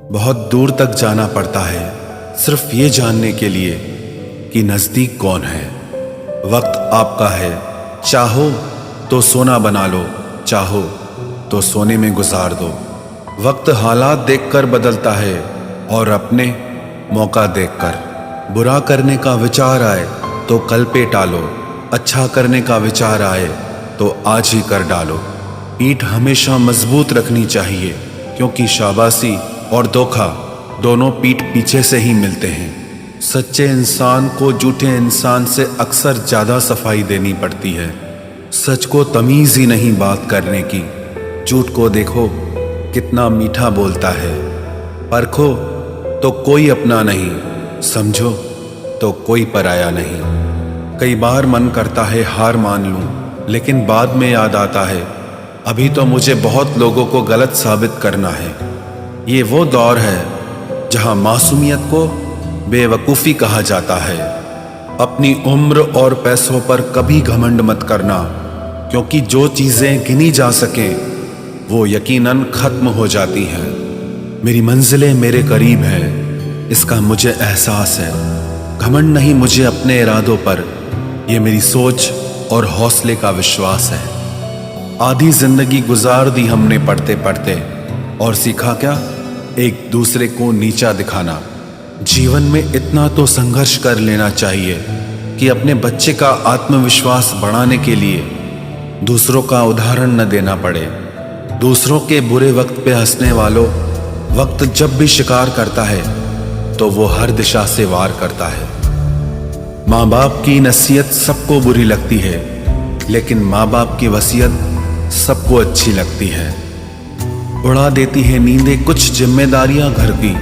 बहुत दूर तक जाना पड़ता है सिर्फ ये जानने के लिए कि नज़दीक कौन है। वक्त आपका है, चाहो तो सोना बना लो, चाहो तो सोने में गुजार दो। वक्त हालात देखकर बदलता है और अपने मौका देखकर। बुरा करने का विचार आए तो कल पे टालो, अच्छा करने का विचार आए तो आज ही कर डालो। पीठ हमेशा मजबूत रखनी चाहिए, क्योंकि शाबाशी और धोखा दोनों पीठ पीछे से ही मिलते हैं। सच्चे इंसान को झूठे इंसान से अक्सर ज़्यादा सफाई देनी पड़ती है। सच को तमीज़ ही नहीं बात करने की। झूठ को देखो कितना मीठा बोलता है। परखो तो कोई अपना नहीं, समझो तो कोई पराया नहीं। कई बार मन करता है हार मान लूं, लेकिन बाद में याद आता है अभी तो मुझे बहुत लोगों को गलत साबित करना है। ये वो दौर है जहां मासूमियत को बेवकूफ़ी कहा जाता है। अपनी उम्र और पैसों पर कभी घमंड मत करना, क्योंकि जो चीज़ें गिनी जा सकें वो यकीनन ख़त्म हो जाती हैं। मेरी मंजिलें मेरे करीब हैं, इसका मुझे एहसास है। घमंड नहीं मुझे अपने इरादों पर, ये मेरी सोच और हौसले का विश्वास है। आधी जिंदगी गुजार दी हमने पढ़ते पढ़ते, और सीखा क्या? एक दूसरे को नीचा दिखाना। जीवन में इतना तो संघर्ष कर लेना चाहिए कि अपने बच्चे का आत्मविश्वास बढ़ाने के लिए दूसरों का उदाहरण न देना पड़े। दूसरों के बुरे वक्त पे हंसने वालों, वक्त जब भी शिकार करता है तो वो हर दिशा से वार करता है। माँ बाप की नसीहत सबको बुरी लगती है, लेकिन माँ बाप की वसीयत सबको अच्छी लगती है। उड़ा देती है नींदें कुछ जिम्मेदारियां घर की।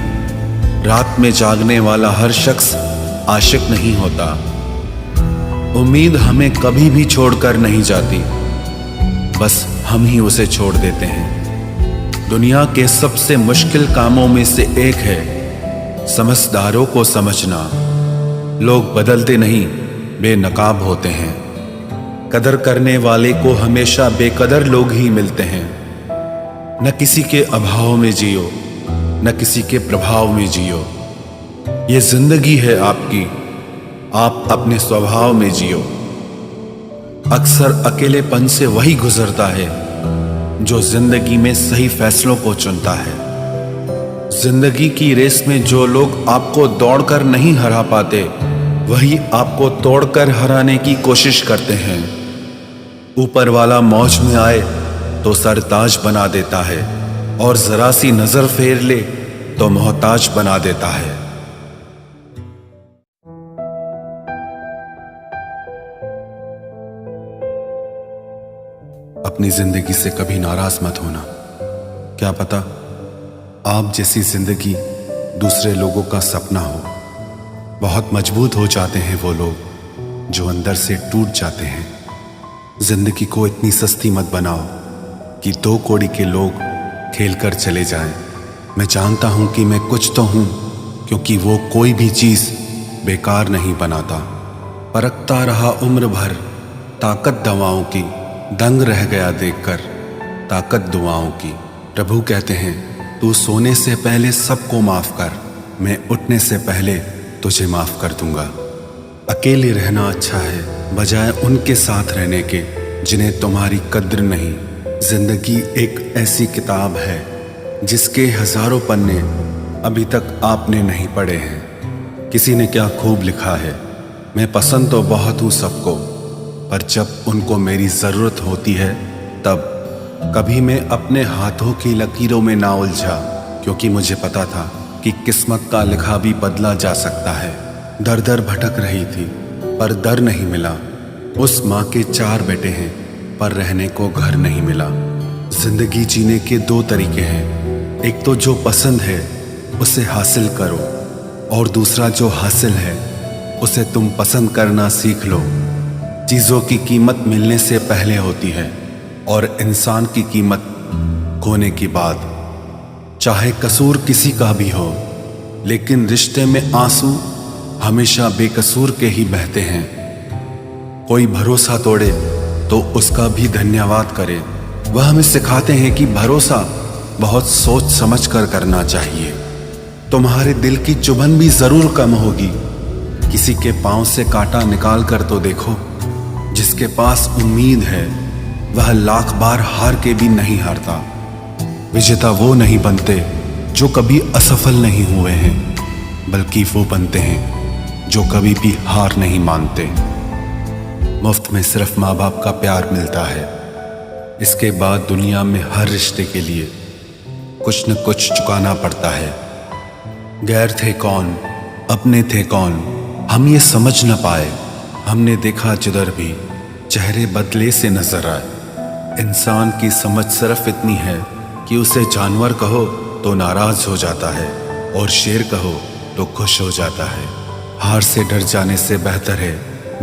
रात में जागने वाला हर शख्स आशिक नहीं होता। उम्मीद हमें कभी भी छोड़कर नहीं जाती, बस हम ही उसे छोड़ देते हैं। दुनिया के सबसे मुश्किल कामों में से एक है समझदारों को समझना। लोग बदलते नहीं, बेनकाब होते हैं। कदर करने वाले को हमेशा बेकदर लोग ही मिलते हैं। न किसी के अभाव में जियो, न किसी के प्रभाव में जियो। ये जिंदगी है आपकी, आप अपने स्वभाव में जियो। अक्सर अकेलेपन से वही गुजरता है जो जिंदगी में सही फैसलों को चुनता है। जिंदगी की रेस में जो लोग आपको दौड़कर नहीं हरा पाते, वही आपको तोड़कर हराने की कोशिश करते हैं। ऊपर वाला मौज में आए तो सरताज बना देता है, और जरा सी नजर फेर ले तो मोहताज बना देता है। अपनी जिंदगी से कभी नाराज मत होना। क्या पता आप जैसी जिंदगी दूसरे लोगों का सपना हो। बहुत मजबूत हो जाते हैं वो लोग जो अंदर से टूट जाते हैं। जिंदगी को इतनी सस्ती मत बनाओ कि दो कौड़ी के लोग खेल कर चले जाएं। मैं जानता हूं कि मैं कुछ तो हूं, क्योंकि वो कोई भी चीज बेकार नहीं बनाता। परखता रहा उम्र भर ताकत दवाओं की, दंग रह गया देखकर ताकत दुआओं की। प्रभु कहते हैं तू सोने से पहले सबको माफ कर, मैं उठने से पहले तुझे माफ कर दूंगा। अकेले रहना अच्छा है बजाय उनके साथ रहने के जिन्हें तुम्हारी कद्र नहीं। जिंदगी एक ऐसी किताब है जिसके हजारों पन्ने अभी तक आपने नहीं पढ़े हैं। किसी ने क्या खूब लिखा है, मैं पसंद तो बहुत हूँ सबको, पर जब उनको मेरी ज़रूरत होती है तब। कभी मैं अपने हाथों की लकीरों में ना उलझा, क्योंकि मुझे पता था कि किस्मत का लिखा भी बदला जा सकता है। दर दर भटक रही थी पर दर नहीं मिला। उस माँ के 4 बेटे हैं पर रहने को घर नहीं मिला। जिंदगी जीने के 2 तरीके हैं, एक तो जो पसंद है उसे हासिल करो, और दूसरा जो हासिल है उसे तुम पसंद करना सीख लो। चीज़ों की कीमत मिलने से पहले होती है, और इंसान की कीमत खोने के बाद। चाहे कसूर किसी का भी हो, लेकिन रिश्ते में आंसू हमेशा बेकसूर के ही बहते हैं। कोई भरोसा तोड़े तो उसका भी धन्यवाद करे। वह हमें सिखाते हैं कि भरोसा बहुत सोच समझ कर करना चाहिए। तुम्हारे दिल की चुभन भी जरूर कम होगी। किसी के पांव से कांटा निकाल कर तो देखो। जिसके पास उम्मीद है वह लाख बार हार के भी नहीं हारता। विजेता वो नहीं बनते जो कभी असफल नहीं हुए हैं, बल्कि वो बनते हैं जो कभी भी हार नहीं मानते। मुफ्त में सिर्फ माँ बाप का प्यार मिलता है। इसके बाद दुनिया में हर रिश्ते के लिए कुछ न कुछ चुकाना पड़ता है। गैर थे कौन, अपने थे कौन, हम ये समझ न पाए। हमने देखा जिधर भी चेहरे बदले से नजर आए। इंसान की समझ सिर्फ इतनी है कि उसे जानवर कहो तो नाराज हो जाता है और शेर कहो तो खुश हो जाता है। हार से डर जाने से बेहतर है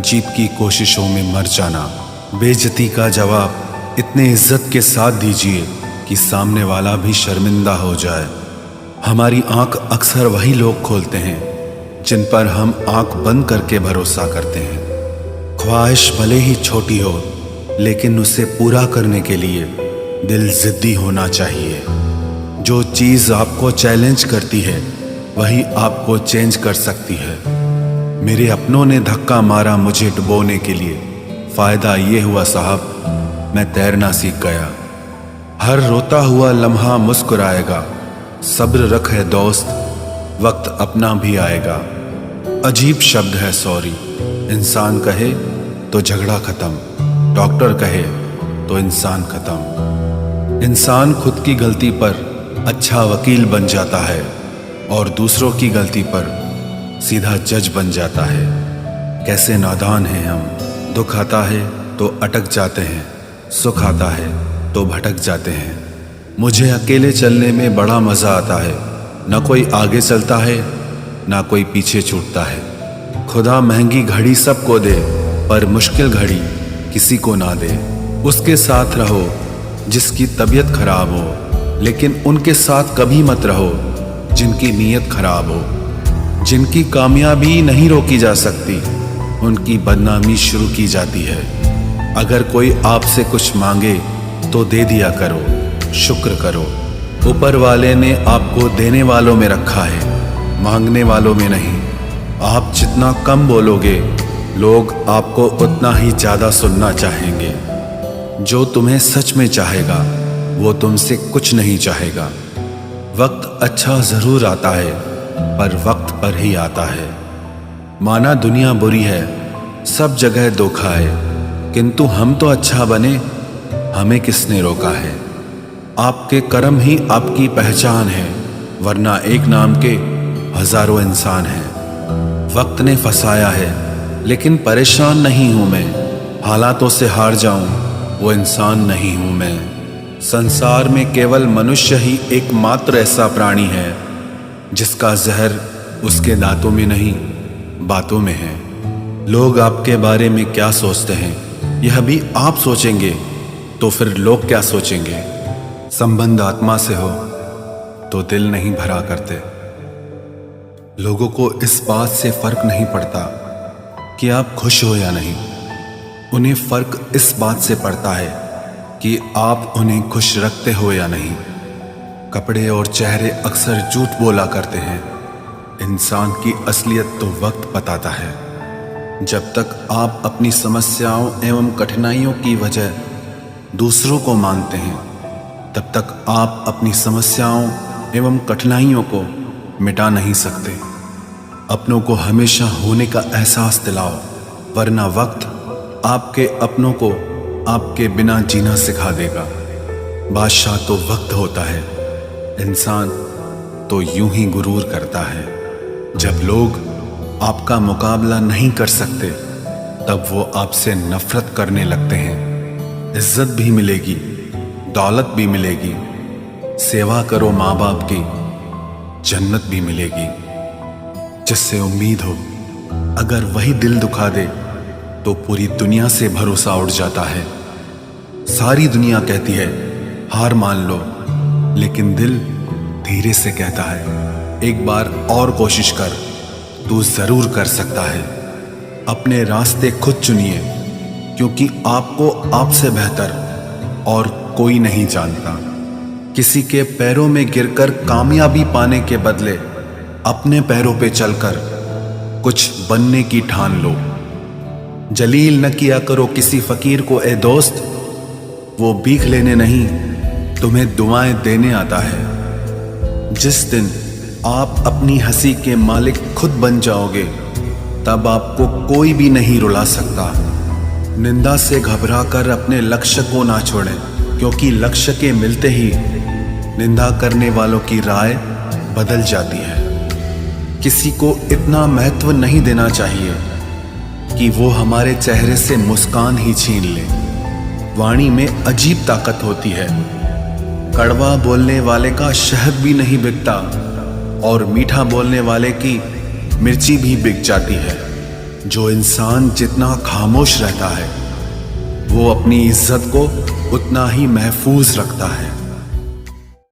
जीत की कोशिशों में मर जाना। बेइज्जती का जवाब इतने इज्जत के साथ दीजिए कि सामने वाला भी शर्मिंदा हो जाए। हमारी आंख अक्सर वही लोग खोलते हैं जिन पर हम आंख बंद करके भरोसा करते हैं। ख्वाहिश भले ही छोटी हो, लेकिन उसे पूरा करने के लिए दिल जिद्दी होना चाहिए। जो चीज़ आपको चैलेंज करती है वही आपको चेंज कर सकती है। मेरे अपनों ने धक्का मारा मुझे डुबोने के लिए। फ़ायदा ये हुआ साहब, मैं तैरना सीख गया। हर रोता हुआ लम्हा मुस्कुराएगा। सब्र रख है दोस्त, वक्त अपना भी आएगा। अजीब शब्द है सॉरी। इंसान कहे तो झगड़ा खत्म, डॉक्टर कहे तो इंसान खत्म। इंसान खुद की गलती पर अच्छा वकील बन जाता है और दूसरों की गलती पर सीधा जज बन जाता है। कैसे नादान हैं हम। दुख आता है तो अटक जाते हैं, सुख आता है तो भटक जाते हैं। मुझे अकेले चलने में बड़ा मज़ा आता है। ना कोई आगे चलता है ना कोई पीछे छूटता है। खुदा महंगी घड़ी सबको दे, पर मुश्किल घड़ी किसी को ना दे। उसके साथ रहो जिसकी तबीयत खराब हो, लेकिन उनके साथ कभी मत रहो जिनकी नीयत खराब हो। जिनकी कामयाबी नहीं रोकी जा सकती, उनकी बदनामी शुरू की जाती है। अगर कोई आपसे कुछ मांगे तो दे दिया करो, शुक्र करो। ऊपर वाले ने आपको देने वालों में रखा है, मांगने वालों में नहीं। आप जितना कम बोलोगे, लोग आपको उतना ही ज़्यादा सुनना चाहेंगे। जो तुम्हें सच में चाहेगा वो तुमसे कुछ नहीं चाहेगा। वक्त अच्छा ज़रूर आता है, पर वक्त पर ही आता है। माना दुनिया बुरी है, सब जगह धोखा है, किंतु हम तो अच्छा बने, हमें किसने रोका है। आपके कर्म ही आपकी पहचान है, वरना एक नाम के हजारों इंसान हैं। वक्त ने फंसाया है, लेकिन परेशान नहीं हूं मैं। हालातों से हार जाऊं वो इंसान नहीं हूं मैं। संसार में केवल मनुष्य ही एकमात्र ऐसा प्राणी है जिसका जहर उसके दांतों में नहीं, बातों में है। लोग आपके बारे में क्या सोचते हैं यह भी आप सोचेंगे तो फिर लोग क्या सोचेंगे। संबंध आत्मा से हो तो दिल नहीं भरा करते। लोगों को इस बात से फर्क नहीं पड़ता कि आप खुश हो या नहीं। उन्हें फर्क इस बात से पड़ता है कि आप उन्हें खुश रखते हो या नहीं। कपड़े और चेहरे अक्सर झूठ बोला करते हैं। इंसान की असलियत तो वक्त बताता है। जब तक आप अपनी समस्याओं एवं कठिनाइयों की वजह दूसरों को मानते हैं, तब तक आप अपनी समस्याओं एवं कठिनाइयों को मिटा नहीं सकते। अपनों को हमेशा होने का एहसास दिलाओ, वरना वक्त आपके अपनों को आपके बिना जीना सिखा देगा। बादशाह तो वक्त होता है, इंसान तो यूं ही गुरूर करता है। जब लोग आपका मुकाबला नहीं कर सकते, तब वो आपसे नफरत करने लगते हैं। इज्जत भी मिलेगी, दौलत भी मिलेगी। सेवा करो माँ बाप की, जन्नत भी मिलेगी। जिससे उम्मीद हो, अगर वही दिल दुखा दे तो पूरी दुनिया से भरोसा उड़ जाता है। सारी दुनिया कहती है हार मान लो, लेकिन दिल धीरे से कहता है एक बार और कोशिश कर, तू जरूर कर सकता है। अपने रास्ते खुद चुनिए, क्योंकि आपको आपसे बेहतर और कोई नहीं जानता। किसी के पैरों में गिरकर कामयाबी पाने के बदले अपने पैरों पे चलकर कुछ बनने की ठान लो। जलील न किया करो किसी फकीर को ए दोस्त, वो भीख लेने नहीं तुम्हें दुआएं देने आता है। जिस दिन आप अपनी हंसी के मालिक खुद बन जाओगे, तब आपको कोई भी नहीं रुला सकता। निंदा से घबराकर अपने लक्ष्य को ना छोड़ें, क्योंकि लक्ष्य के मिलते ही निंदा करने वालों की राय बदल जाती है। किसी को इतना महत्व नहीं देना चाहिए कि वो हमारे चेहरे से मुस्कान ही छीन ले। वाणी में अजीब ताकत होती है। कड़वा बोलने वाले का शहद भी नहीं बिकता और मीठा बोलने वाले की मिर्ची भी बिक जाती है। जो इंसान जितना खामोश रहता है, वो अपनी इज्जत को उतना ही महफूज रखता है।